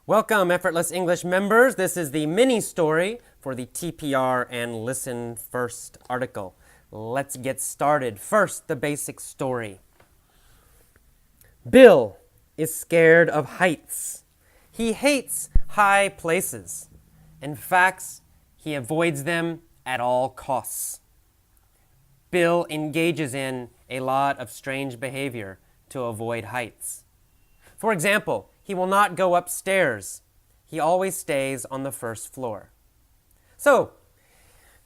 Welcome, Effortless English members. This is the mini story for the TPR and Listen First article. Let's get started. First, the basic story. Bill is scared of heights. He hates high places. In fact, he avoids them at all costs. Bill engages in a lot of strange behavior to avoid heights. For example, he will not go upstairs. He always stays on the first floor. So,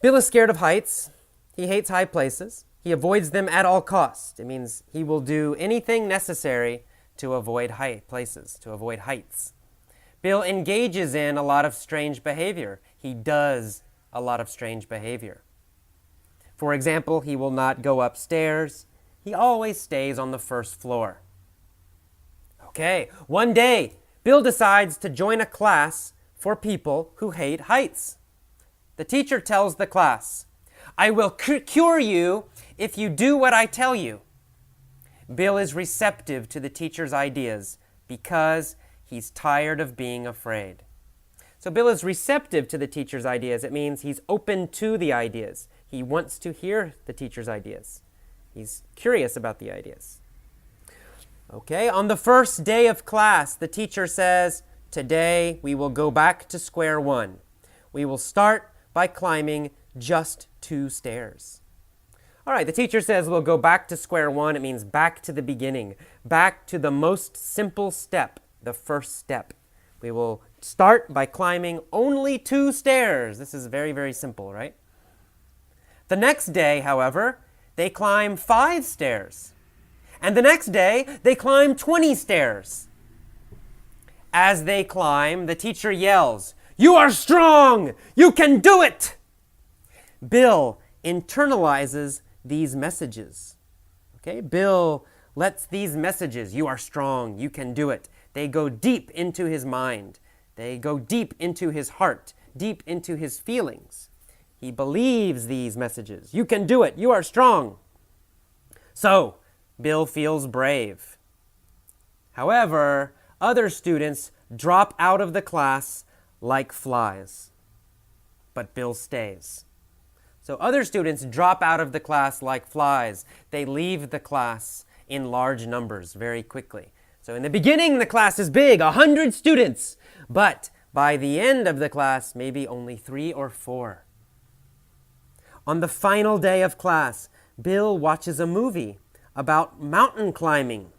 Bill is scared of heights. He hates high places. He avoids them at all costs. It means he will do anything necessary to avoid high places, to avoid heights. Bill engages in a lot of strange behavior. He does a lot of strange behavior. For example, he will not go upstairs. He always stays on the first floor. Okay, one day, Bill decides to join a class for people who hate heights. The teacher tells the class, "I will cure you if you do what I tell you." Bill is receptive to the teacher's ideas because he's tired of being afraid. So Bill is receptive to the teacher's ideas. It means he's open to the ideas. He wants to hear the teacher's ideas. He's curious about the ideas. Okay, on the first day of class, the teacher says, "Today we will go back to square one. We will start by climbing just 2 stairs." All right, the teacher says we'll go back to square one. It means back to the beginning, back to the most simple step, the first step. We will start by climbing only 2 stairs. This is very, very simple, right? The next day, however, they climb 5 stairs. And the next day, they climb 20 stairs. As they climb, the teacher yells, "You are strong! You can do it!" Bill internalizes these messages. Okay, Bill lets these messages, "You are strong, you can do it," they go deep into his mind. They go deep into his heart, deep into his feelings. He believes these messages. "You can do it. You are strong." So, Bill feels brave. However, other students drop out of the class like flies. But Bill stays. So other students drop out of the class like flies. They leave the class in large numbers very quickly. So in the beginning, the class is big, 100 students. But by the end of the class, maybe only 3 or 4. On the final day of class, Bill watches a movie about mountain climbing.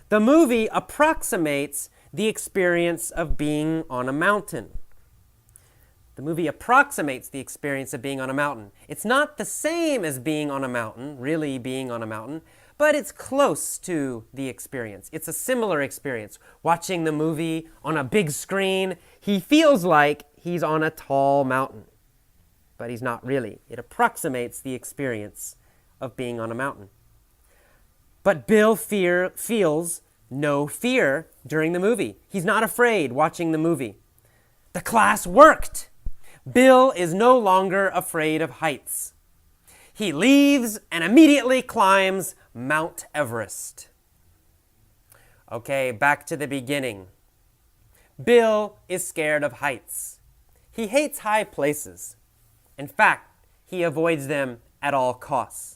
The movie approximates the experience of being on a mountain. The movie approximates the experience of being on a mountain. It's not the same as being on a mountain, really being on a mountain, but it's close to the experience. It's a similar experience. Watching the movie on a big screen, he feels like he's on a tall mountain, but he's not really. It approximates the experience of being on a mountain. But Bill feels no fear during the movie. He's not afraid watching the movie. The class worked. Bill is no longer afraid of heights. He leaves and immediately climbs Mount Everest. Okay, back to the beginning. Bill is scared of heights. He hates high places. In fact, he avoids them at all costs.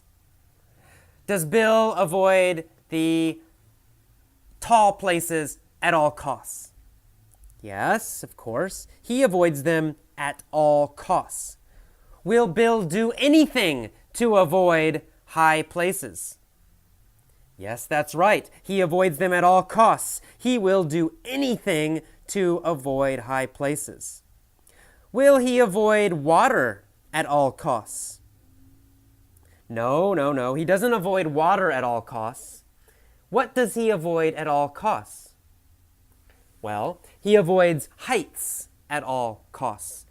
Does Bill avoid the tall places at all costs? Yes, of course. He avoids them at all costs. Will Bill do anything to avoid high places? Yes, that's right. He avoids them at all costs. He will do anything to avoid high places. Will he avoid water at all costs? No. He doesn't avoid water at all costs. What does he avoid at all costs? Well, he avoids heights at all costs.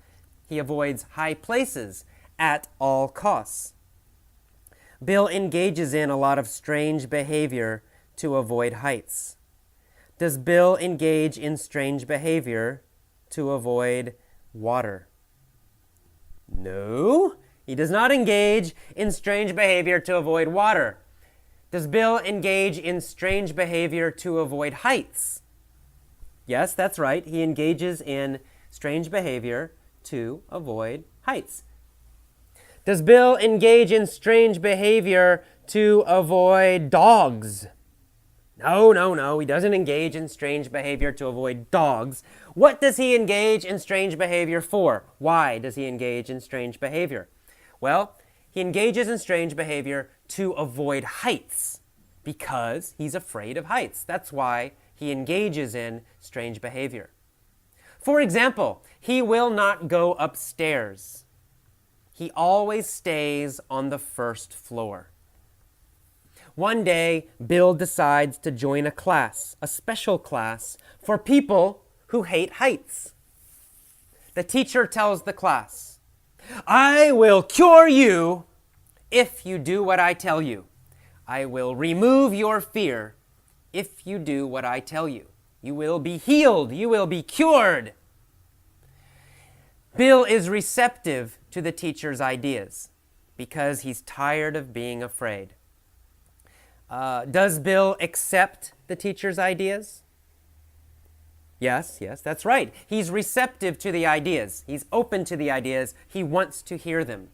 He avoids high places at all costs. Bill engages in a lot of strange behavior to avoid heights. Does Bill engage in strange behavior to avoid water? No. He does not engage in strange behavior to avoid water. Does Bill engage in strange behavior to avoid heights? Yes, that's right. He engages in strange behavior to avoid heights. Does Bill engage in strange behavior to avoid dogs? No. He doesn't engage in strange behavior to avoid dogs. What does he engage in strange behavior for? Why does he engage in strange behavior? Well, he engages in strange behavior to avoid heights because he's afraid of heights. That's why he engages in strange behavior. For example, he will not go upstairs. He always stays on the first floor. One day, Bill decides to join a class, a special class, for people who hate heights. The teacher tells the class, "I will cure you if you do what I tell you. I will remove your fear if you do what I tell you. You will be healed. You will be cured." Bill is receptive to the teacher's ideas because he's tired of being afraid. Does Bill accept the teacher's ideas? Yes, that's right. He's receptive to the ideas. He's open to the ideas. He wants to hear them.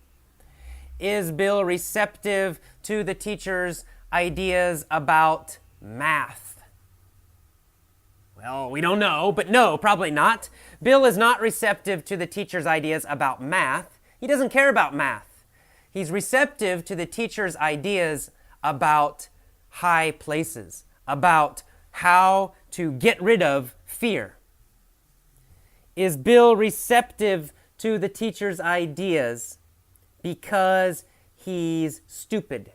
Is Bill receptive to the teacher's ideas about math? Well, we don't know, but no, probably not. Bill is not receptive to the teacher's ideas about math. He doesn't care about math. He's receptive to the teacher's ideas about high places, about how to get rid of fear. Is Bill receptive to the teacher's ideas because he's stupid?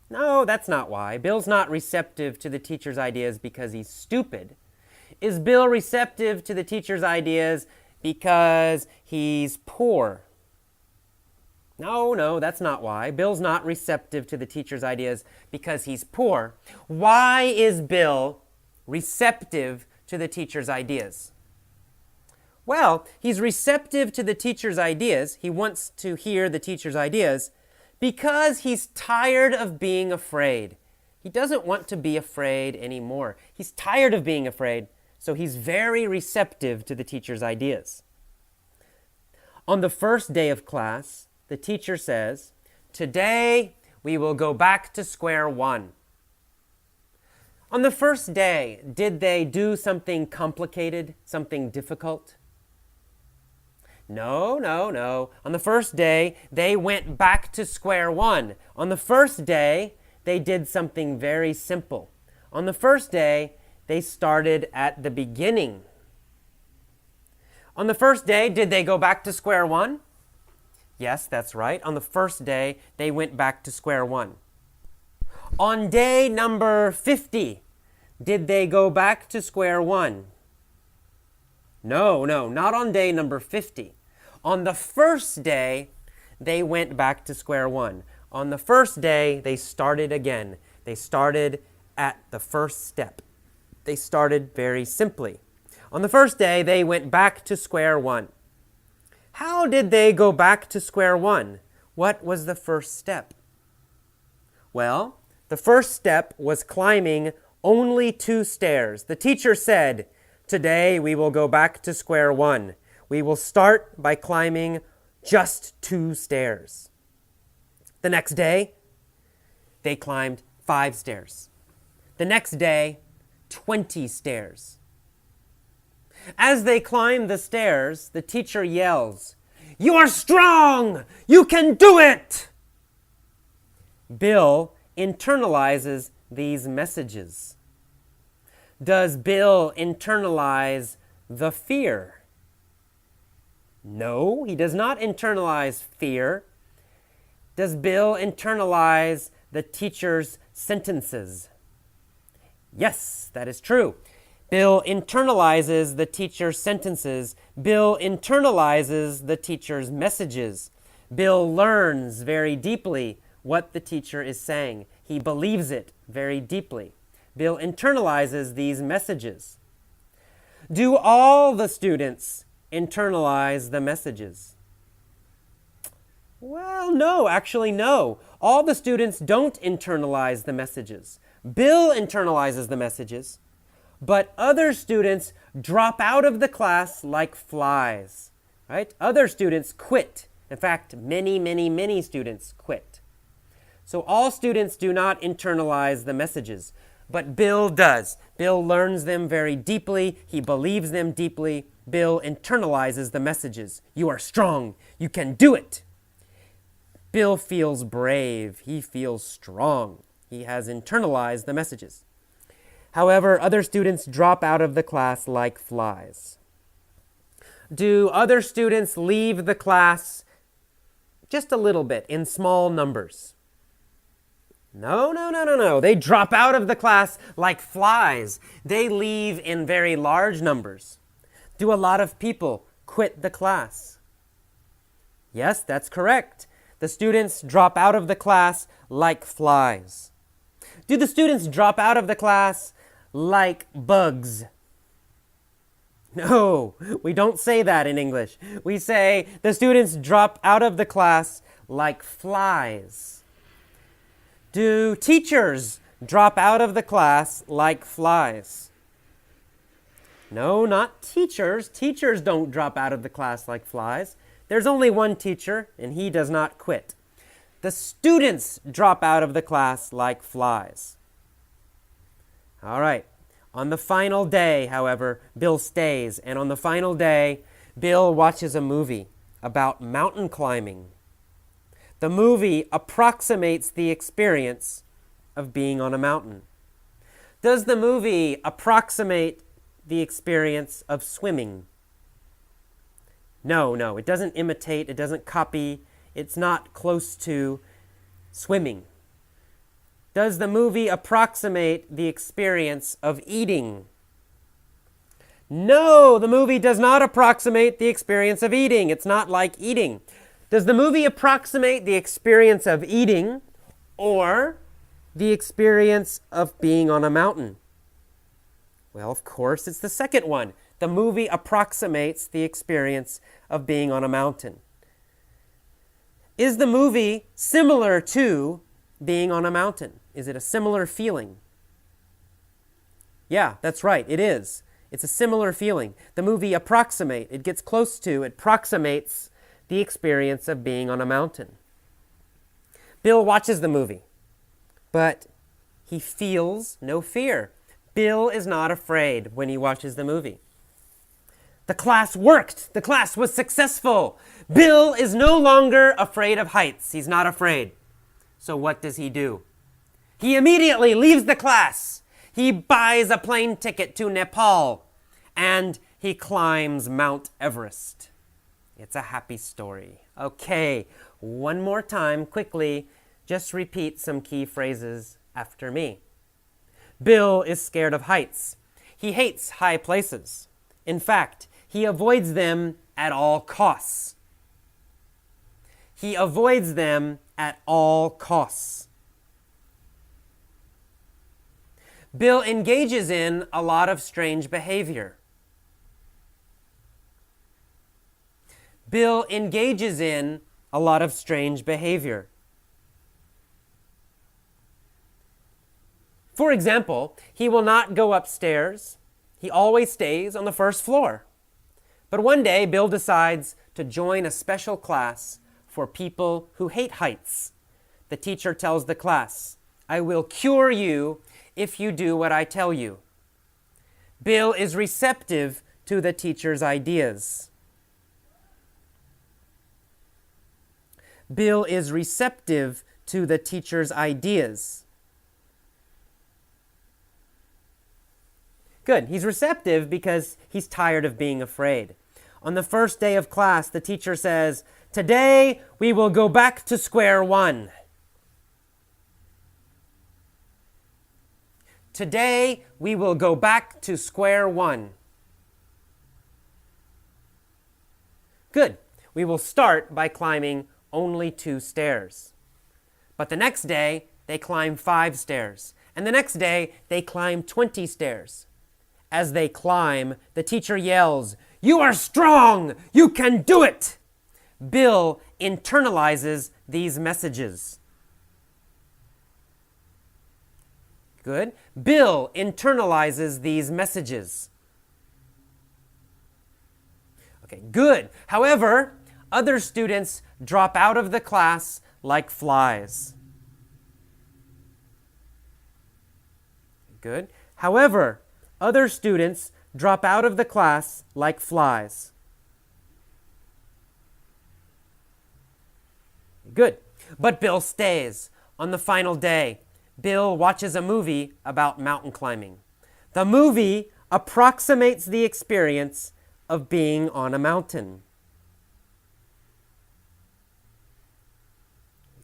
No, that's not why. Bill's not receptive to the teacher's ideas because he's stupid. Is Bill receptive to the teacher's ideas because he's poor? No, that's not why. Bill's not receptive to the teacher's ideas because he's poor. Why is Bill receptive to the teacher's ideas? Well, he's receptive to the teacher's ideas. He wants to hear the teacher's ideas because he's tired of being afraid. He doesn't want to be afraid anymore. He's tired of being afraid, so he's very receptive to the teacher's ideas. On the first day of class, the teacher says, "Today we will go back to square one." On the first day, did they do something complicated, something difficult? No. On the first day, they went back to square one. On the first day, they did something very simple. On the first day, they started at the beginning. On the first day, did they go back to square one? Yes, that's right. On the first day, they went back to square one. On day number 50, did they go back to square one? No, not on day number 50. On the first day, they went back to square one. On the first day, they started again. They started at the first step. They started very simply. On the first day, they went back to square one. How did they go back to square one? What was the first step? Well, the first step was climbing only 2 stairs. The teacher said, "Today we will go back to square one. We will start by climbing just 2 stairs." The next day, they climbed 5 stairs. The next day, 20 stairs. As they climb the stairs, the teacher yells, "You are strong! You can do it!" Bill internalizes these messages. Does Bill internalize the fear? No, he does not internalize fear. Does Bill internalize the teacher's sentences? Yes, that is true. Bill internalizes the teacher's sentences. Bill internalizes the teacher's messages. Bill learns very deeply what the teacher is saying. He believes it very deeply. Bill internalizes these messages. Do all the students internalize the messages? Well, no, actually no. All the students don't internalize the messages. Bill internalizes the messages, but other students drop out of the class like flies, right? Other students quit. In fact, many students quit. So all students do not internalize the messages, but Bill does. Bill learns them very deeply. He believes them deeply. Bill internalizes the messages. You are strong. You can do it. Bill feels brave. He feels strong. He has internalized the messages. However, other students drop out of the class like flies. Do other students leave the class just a little bit, in small numbers? No. They drop out of the class like flies. They leave in very large numbers. Do a lot of people quit the class? Yes, that's correct. The students drop out of the class like flies. Do the students drop out of the class like bugs? No, we don't say that in English. We say the students drop out of the class like flies. Do teachers drop out of the class like flies? No, not teachers. Teachers don't drop out of the class like flies. There's only one teacher, and he does not quit. The students drop out of the class like flies. All right. On the final day, however, Bill stays, and on the final day, Bill watches a movie about mountain climbing. The movie approximates the experience of being on a mountain. Does the movie approximate the experience of swimming? No, it doesn't imitate, it doesn't copy, it's not close to swimming. Does the movie approximate the experience of eating? No, the movie does not approximate the experience of eating. It's not like eating. Does the movie approximate the experience of eating or the experience of being on a mountain? Well, of course, it's the second one. The movie approximates the experience of being on a mountain. Is the movie similar to being on a mountain? Is it a similar feeling? Yeah, that's right, it is. It's a similar feeling. The movie it gets close to, it approximates the experience of being on a mountain. Bill watches the movie, but he feels no fear. Bill is not afraid when he watches the movie. The class worked. The class was successful. Bill is no longer afraid of heights. He's not afraid. So what does he do? He immediately leaves the class. He buys a plane ticket to Nepal, and he climbs Mount Everest. It's a happy story. Okay, one more time, quickly, just repeat some key phrases after me. Bill is scared of heights. He hates high places. In fact, he avoids them at all costs. He avoids them at all costs. Bill engages in a lot of strange behavior. Bill engages in a lot of strange behavior. For example, he will not go upstairs. He always stays on the first floor. But one day, Bill decides to join a special class for people who hate heights. The teacher tells the class, "I will cure you if you do what I tell you." Bill is receptive to the teacher's ideas. Bill is receptive to the teacher's ideas. Good. He's receptive because he's tired of being afraid. On the first day of class, the teacher says, "Today we will go back to square one." Today we will go back to square one. Good. We will start by climbing only 2 stairs. But the next day, they climb 5 stairs. And the next day, they climb 20 stairs. As they climb, the teacher yells, "You are strong! You can do it!" Bill internalizes these messages. Good. Bill internalizes these messages. Okay, good. However, other students drop out of the class like flies. Good. However, other students drop out of the class like flies. Good. But Bill stays. On the final day, Bill watches a movie about mountain climbing. The movie approximates the experience of being on a mountain.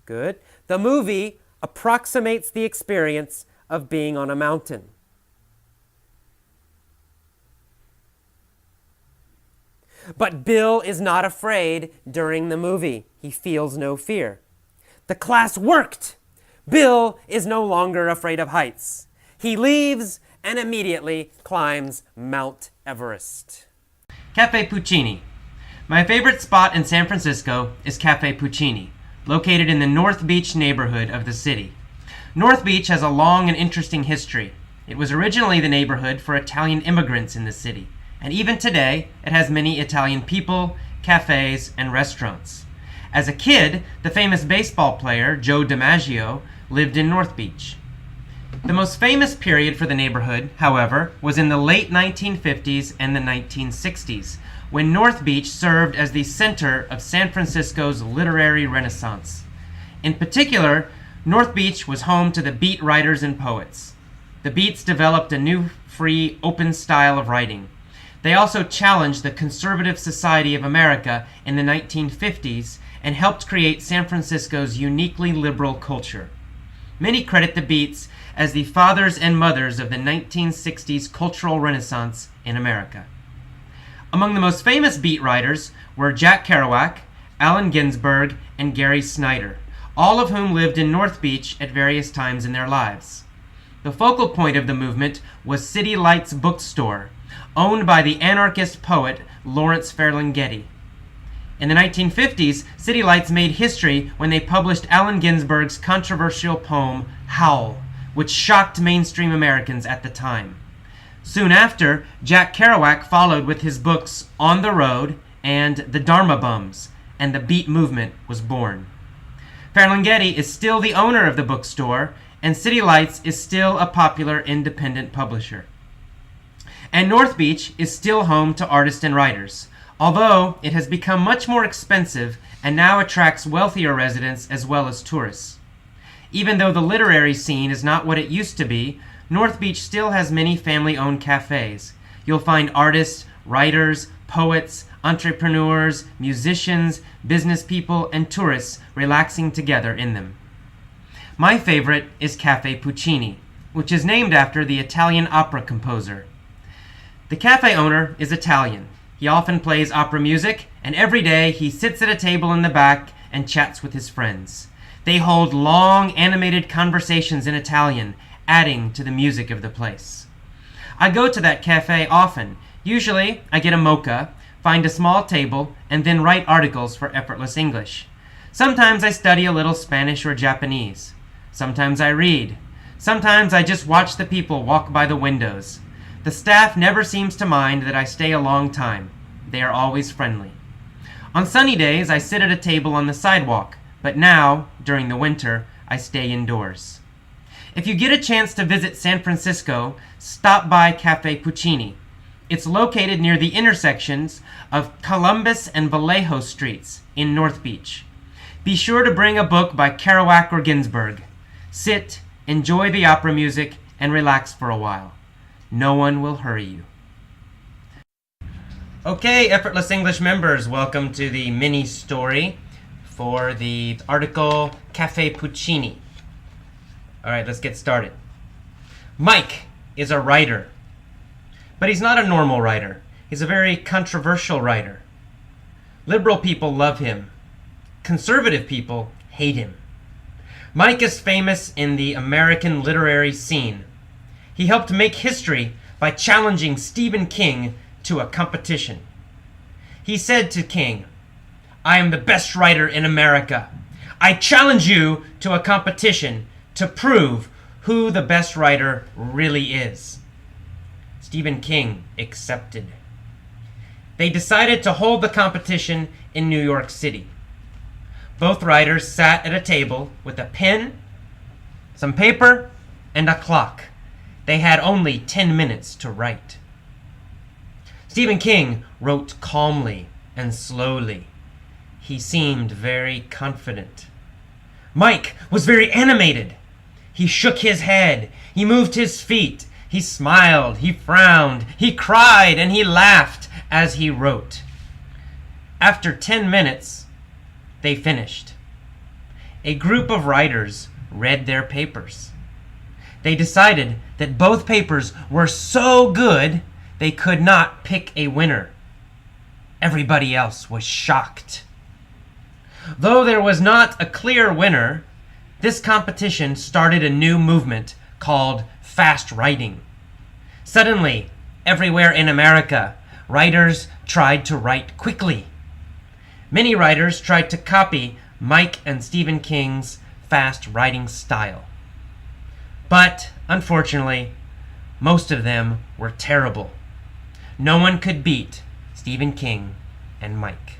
Good. The movie approximates the experience of being on a mountain. But Bill is not afraid during the movie. He feels no fear. The class worked. Bill is no longer afraid of heights. He leaves and immediately climbs Mount Everest. Cafe Puccini. My favorite spot in San Francisco is Cafe Puccini, located in the North Beach neighborhood of the city. North Beach has a long and interesting history. It was originally the neighborhood for Italian immigrants in the city, and even today it has many Italian people, cafes, and restaurants. As a kid, the famous baseball player Joe DiMaggio lived in North Beach. The most famous period for the neighborhood, however, was in the late 1950s and the 1960s, when North Beach served as the center of San Francisco's literary renaissance. In particular, North Beach was home to the beat writers and poets. The Beats developed a new, free, open style of writing. They also challenged the conservative society of America in the 1950s and helped create San Francisco's uniquely liberal culture. Many credit the Beats as the fathers and mothers of the 1960s cultural renaissance in America. Among the most famous beat writers were Jack Kerouac, Allen Ginsberg, and Gary Snyder, all of whom lived in North Beach at various times in their lives. The focal point of the movement was City Lights Bookstore, owned by the anarchist poet Lawrence Ferlinghetti. In the 1950s, City Lights made history when they published Allen Ginsberg's controversial poem, Howl, which shocked mainstream Americans at the time. Soon after, Jack Kerouac followed with his books On the Road and The Dharma Bums, and the Beat movement was born. Ferlinghetti is still the owner of the bookstore, and City Lights is still a popular independent publisher. And North Beach is still home to artists and writers, although it has become much more expensive and now attracts wealthier residents as well as tourists. Even though the literary scene is not what it used to be, North Beach still has many family-owned cafes. You'll find artists, writers, poets, entrepreneurs, musicians, business people, and tourists relaxing together in them. My favorite is Cafe Puccini, which is named after the Italian opera composer. The cafe owner is Italian. He often plays opera music, and every day he sits at a table in the back and chats with his friends. They hold long, animated conversations in Italian, adding to the music of the place. I go to that cafe often. Usually, I get a mocha, find a small table, and then write articles for Effortless English. Sometimes I study a little Spanish or Japanese. Sometimes I read. Sometimes I just watch the people walk by the windows. The staff never seems to mind that I stay a long time. They are always friendly. On sunny days, I sit at a table on the sidewalk, but now, during the winter, I stay indoors. If you get a chance to visit San Francisco, stop by Cafe Puccini. It's located near the intersections of Columbus and Vallejo Streets in North Beach. Be sure to bring a book by Kerouac or Ginsberg. Sit, enjoy the opera music, and relax for a while. No one will hurry you. Okay, Effortless English members, welcome to the mini story for the article Cafe Puccini. All right, let's get started. Mike is a writer, but he's not a normal writer. He's a very controversial writer. Liberal people love him. Conservative people hate him. Mike is famous in the American literary scene. He helped make history by challenging Stephen King to a competition. He said to King, "I am the best writer in America. I challenge you to a competition to prove who the best writer really is. Stephen King accepted. They decided to hold the competition in New York City. Both writers sat at a table with a pen, some paper, and a clock. They had only 10 minutes to write. Stephen King wrote calmly and slowly. He seemed very confident. Mike was very animated. He shook his head. He moved his feet. He smiled. He frowned. He cried and he laughed as he wrote. After 10 minutes, they finished. A group of writers read their papers. They decided that both papers were so good they could not pick a winner. Everybody else was shocked. Though there was not a clear winner, this competition started a new movement called fast writing. Suddenly, everywhere in America, writers tried to write quickly. Many writers tried to copy Mike and Stephen King's fast writing style. But, unfortunately, most of them were terrible. No one could beat Stephen King and Mike.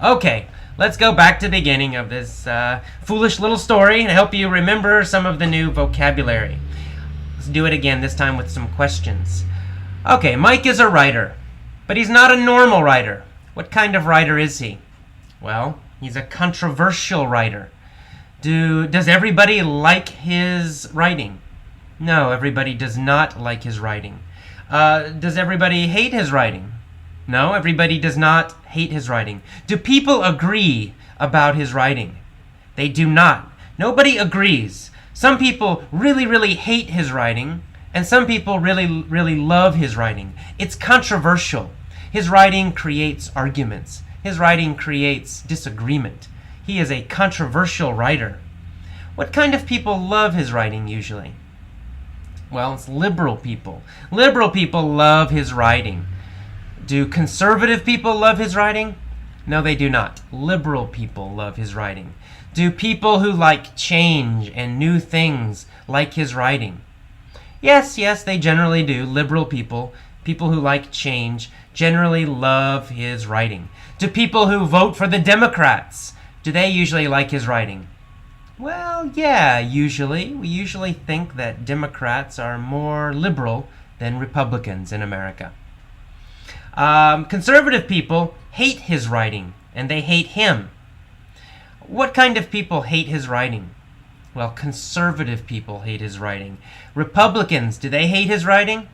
Okay, let's go back to the beginning of this foolish little story and help you remember some of the new vocabulary. Let's do it again, this time with some questions. Okay, Mike is a writer, but he's not a normal writer. What kind of writer is he? Well, he's a controversial writer. Does everybody like his writing? No, everybody does not like his writing. Does everybody hate his writing? No, everybody does not hate his writing. Do people agree about his writing? They do not. Nobody agrees. Some people really, really hate his writing, and some people really, really love his writing. It's controversial. His writing creates arguments. His writing creates disagreement. He is a controversial writer. What kind of people love his writing usually? Well, it's liberal people. Liberal people love his writing. Do conservative people love his writing? No, they do not. Liberal people love his writing. Do people who like change and new things like his writing? Yes, they generally do. Liberal people, people who like change, generally love his writing. Do people who vote for the Democrats, do they usually like his writing? Well, yeah, usually. We usually think that Democrats are more liberal than Republicans in America. Conservative people hate his writing, and they hate him. What kind of people hate his writing? Well, conservative people hate his writing. Republicans, do they hate his writing?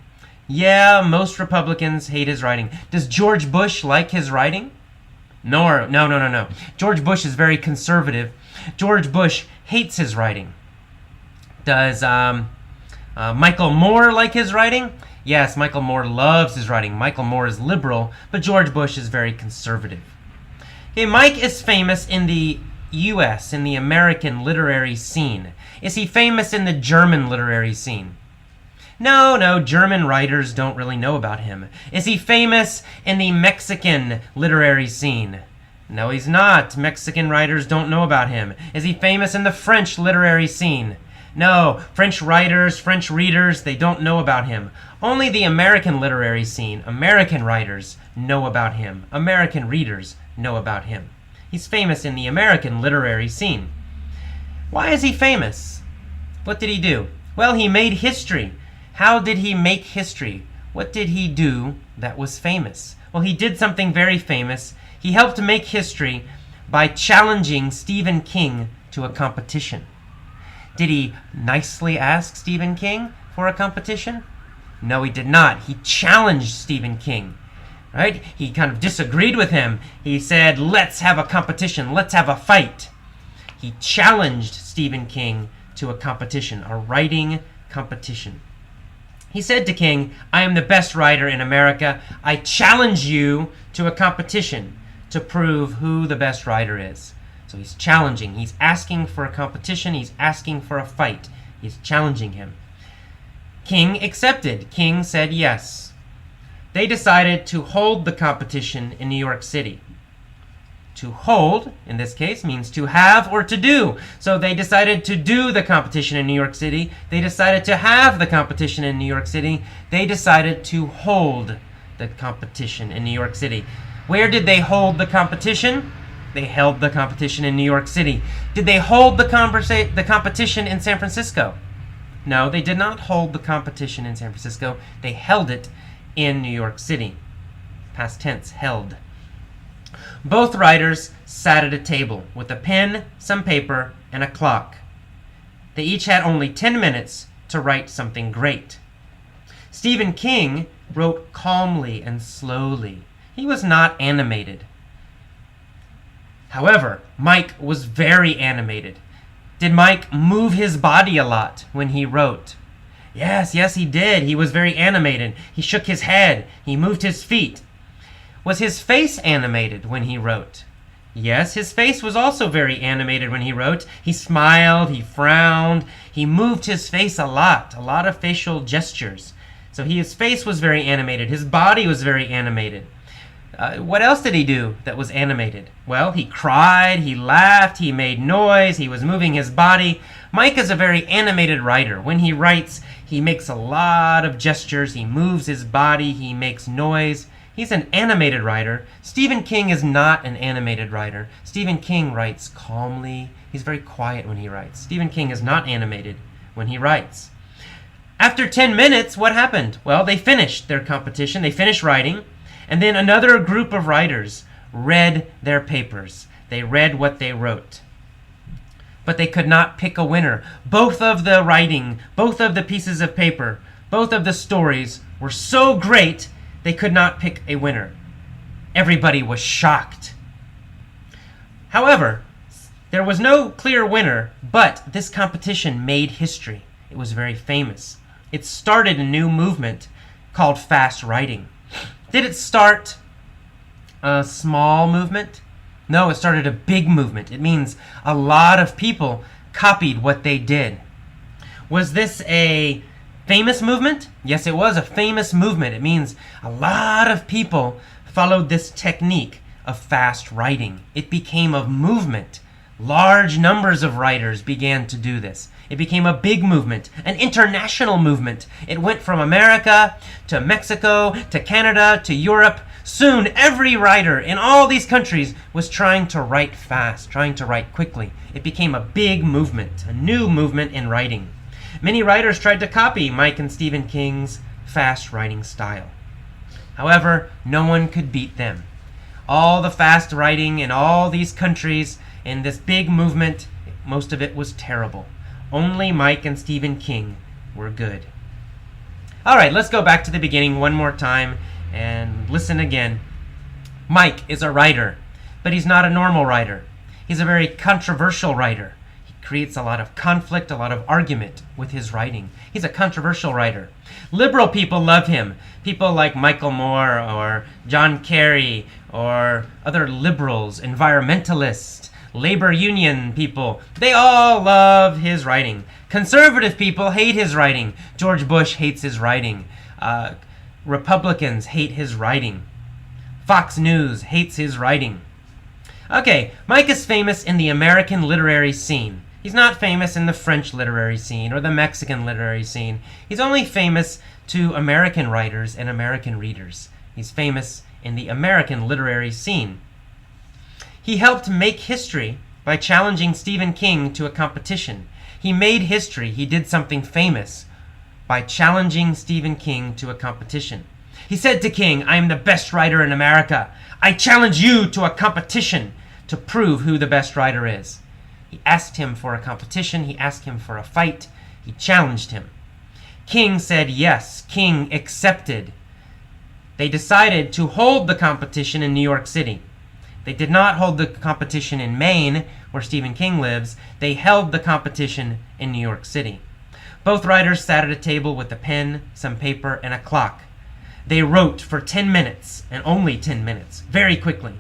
Yeah, most Republicans hate his writing. Does George Bush like his writing? No. George Bush is very conservative. George Bush hates his writing. Does Michael Moore like his writing? Yes, Michael Moore loves his writing. Michael Moore is liberal, but George Bush is very conservative. Okay, Mike is famous in the U.S., in the American literary scene. Is he famous in the German literary scene? No, German writers don't really know about him. Is he famous in the Mexican literary scene? No, he's not. Mexican writers don't know about him. Is he famous in the French literary scene? No, French writers, French readers, they don't know about him. Only the American literary scene, American writers know about him. American readers know about him. He's famous in the American literary scene. Why is he famous? What did he do? Well, he made history. How did he make history? What did he do that was famous? Well, he did something very famous. He helped make history by challenging Stephen King to a competition. Did he nicely ask Stephen King for a competition? No, he did not. He challenged Stephen King. Right? He kind of disagreed with him. He said, let's have a competition. Let's have a fight. He challenged Stephen King to a competition, a writing competition. He said to King, I am the best writer in America. I challenge you to a competition to prove who the best writer is. So he's challenging. He's asking for a competition. He's asking for a fight. He's challenging him. King accepted. King said yes. They decided to hold the competition in New York City. To hold, in this case, means to have or to do. So they decided to do the competition in New York City. They decided to have the competition in New York City. They decided to hold the competition in New York City. Where did they hold the competition? They held the competition in New York City. Did they hold the competition in San Francisco? No, they did not hold the competition in San Francisco. They held it in New York City. Past tense, held. Both writers sat at a table with a pen, some paper, and a clock. They each had only 10 minutes to write something great. Stephen King wrote calmly and slowly. He was not animated. However, Mike was very animated. Did Mike move his body a lot when he wrote? Yes, he did. He was very animated. He shook his head. He moved his feet. Was his face animated when he wrote? Yes, his face was also very animated when he wrote. He smiled, he frowned, he moved his face a lot of facial gestures. So his face was very animated. His body was very animated. What else did he do that was animated? Well, he cried, he laughed, he made noise, he was moving his body. Mike is a very animated writer. When he writes, he makes a lot of gestures, he moves his body, he makes noise. He's an animated writer. Stephen King is not an animated writer. Stephen King writes calmly. He's very quiet when he writes. Stephen King is not animated when he writes. After 10 minutes, what happened? Well, they finished their competition. They finished writing. And then another group of writers read their papers. They read what they wrote. But they could not pick a winner. Both of the writing, both of the pieces of paper, both of the stories were so great they could not pick a winner. Everybody was shocked. However, there was no clear winner, but this competition made history. It was very famous. It started a new movement called fast writing. Did it start a small movement? No, it started a big movement. It means a lot of people copied what they did. Was this a famous movement? Yes, it was a famous movement. It means a lot of people followed this technique of fast writing. It became a movement. Large numbers of writers began to do this. It became a big movement, an international movement. It went from America to Mexico to Canada to Europe. Soon, every writer in all these countries was trying to write fast, trying to write quickly. It became a big movement, a new movement in writing. Many writers tried to copy Mike and Stephen King's fast writing style. However, no one could beat them. All the fast writing in all these countries in this big movement, most of it was terrible. Only Mike and Stephen King were good. All right, let's go back to the beginning one more time and listen again. Mike is a writer, but he's not a normal writer. He's a very controversial writer. Creates a lot of conflict, a lot of argument with his writing. He's a controversial writer. Liberal people love him. People like Michael Moore or John Kerry or other liberals, environmentalists, labor union people. They all love his writing. Conservative people hate his writing. George Bush hates his writing. Republicans hate his writing. Fox News hates his writing. Okay, Mike is famous in the American literary scene. He's not famous in the French literary scene or the Mexican literary scene. He's only famous to American writers and American readers. He's famous in the American literary scene. He helped make history by challenging Stephen King to a competition. He made history. He did something famous by challenging Stephen King to a competition. He said to King, "I am the best writer in America. I challenge you to a competition to prove who the best writer is." He asked him for a competition. He asked him for a fight. He challenged him. King said yes. King accepted. They decided to hold the competition in New York City. They did not hold the competition in Maine, where Stephen King lives. They held the competition in New York City. Both writers sat at a table with a pen, some paper, and a clock. They wrote for 10 minutes, and only 10 minutes, very quickly.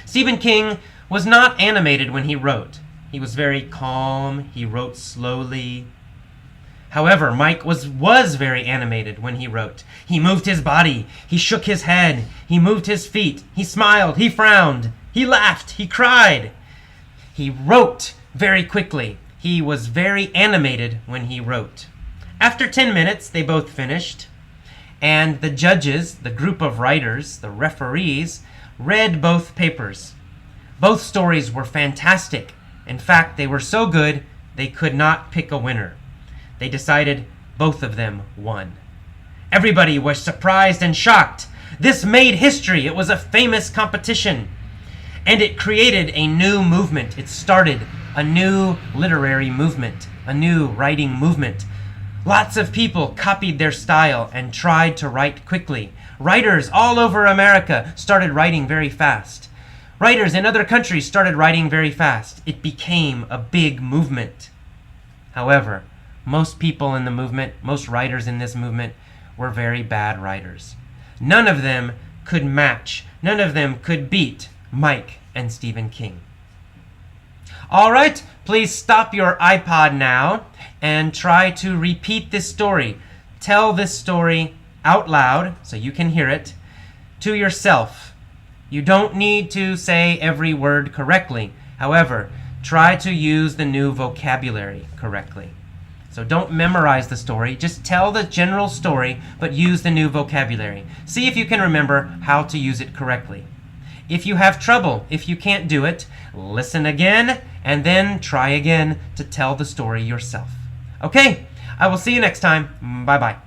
Stephen King was not animated when he wrote. He was very calm. He wrote slowly. However, Mike was very animated when he wrote. He moved his body. He shook his head. He moved his feet. He smiled. He frowned. He laughed. He cried. He wrote very quickly. He was very animated when he wrote. After 10 minutes, they both finished, and the judges, the group of writers, the referees, read both papers. Both stories were fantastic. In fact, they were so good, they could not pick a winner. They decided both of them won. Everybody was surprised and shocked. This made history. It was a famous competition. And it created a new movement. It started a new literary movement, a new writing movement. Lots of people copied their style and tried to write quickly. Writers all over America started writing very fast. Writers in other countries started writing very fast. It became a big movement. However, most people in the movement, most writers in this movement, were very bad writers. None of them could match, none of them could beat Mike and Stephen King. All right, please stop your iPod now and try to repeat this story. Tell this story out loud so you can hear it to yourself. You don't need to say every word correctly. However, try to use the new vocabulary correctly. So don't memorize the story. Just tell the general story, but use the new vocabulary. See if you can remember how to use it correctly. If you have trouble, if you can't do it, listen again and then try again to tell the story yourself. Okay, I will see you next time. Bye-bye.